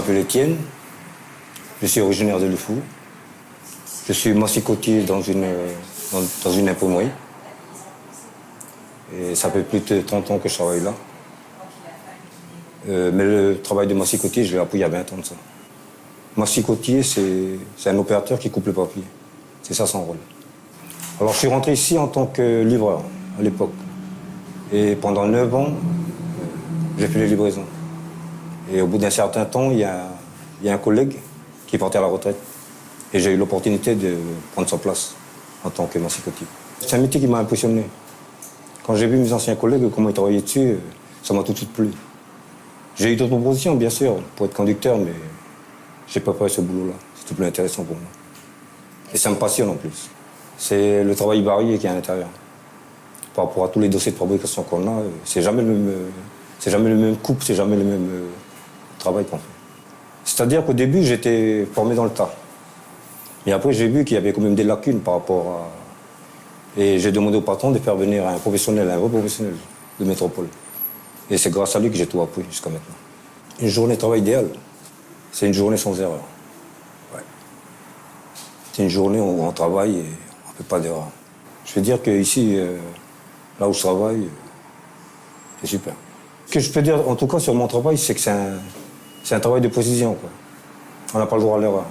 m'appelle Étienne, je suis originaire de Lifou. Je suis massicotier dans une imprimerie. Et ça fait plus de 30 ans que je travaille là. Mais le travail de massicotier, je l'ai appris il y a 20 ans de ça. Massicotier, c'est un opérateur qui coupe le papier. C'est ça son rôle. Alors je suis rentré ici en tant que livreur à l'époque. Et pendant 9 ans, j'ai fait les livraisons. Et au bout d'un certain temps, il y a un collègue qui est parti à la retraite. Et j'ai eu l'opportunité de prendre sa place en tant que massicotier. C'est un métier qui m'a impressionné. Quand j'ai vu mes anciens collègues, comment ils travaillaient dessus, ça m'a tout de suite plu. J'ai eu d'autres propositions, bien sûr, pour être conducteur, mais j'ai pas fait ce boulot-là. C'était plus intéressant pour moi. Et ça me passionne en plus. C'est le travail varié qui est à l'intérieur. Par rapport à tous les dossiers de fabrication qu'on a, c'est jamais le même coupe, c'est jamais le même travail qu'on fait. C'est-à-dire qu'au début, j'étais formé dans le tas. Mais après, j'ai vu qu'il y avait quand même des lacunes par rapport à... Et j'ai demandé au patron de faire venir un professionnel, un vrai professionnel de métropole. Et c'est grâce à lui que j'ai tout appris jusqu'à maintenant. Une journée de travail idéale, c'est une journée sans erreur. Ouais. C'est une journée où on travaille et on ne fait pas d'erreur. Je veux dire qu'ici, là où je travaille, c'est super. Ce que je peux dire, en tout cas, sur mon travail, c'est que c'est un travail de précision, quoi. On n'a pas le droit à l'erreur.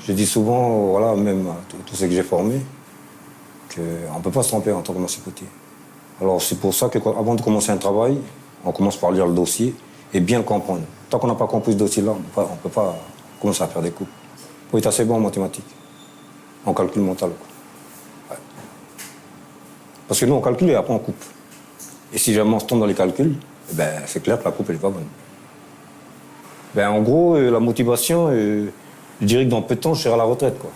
Je dis souvent, voilà, même à tous ceux que j'ai formés, qu'on ne peut pas se tromper en tant que massicotier. Alors c'est pour ça qu'avant de commencer un travail, on commence par lire le dossier et bien le comprendre. Tant qu'on n'a pas compris ce dossier-là, on ne peut pas commencer à faire des coupes. Il faut être assez bon en mathématiques, en calcul mental, quoi. Ouais. Parce que nous, on calcule et après on coupe. Et si jamais on se trompe dans les calculs, ben, c'est clair que la coupe, elle n'est pas bonne. Ben, en gros, la motivation, je dirais que dans peu de temps, je serai à la retraite, quoi.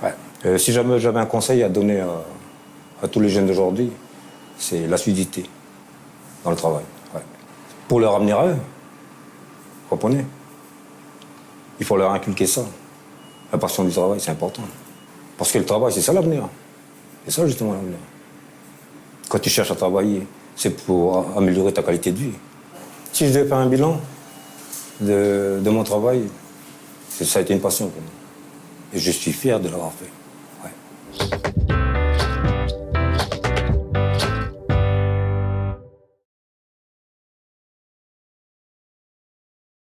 Ouais. Si jamais j'avais un conseil à donner à tous les jeunes d'aujourd'hui, c'est l'assiduité dans le travail. Ouais. Pour leur avenir à eux, vous comprenez? Il faut leur inculquer ça. La passion du travail, c'est important. Parce que le travail, c'est ça l'avenir. C'est ça justement l'avenir. Quand tu cherches à travailler, c'est pour améliorer ta qualité de vie. Si je devais faire un bilan de mon travail, ça a été une passion pour moi. Et je suis fier de l'avoir fait.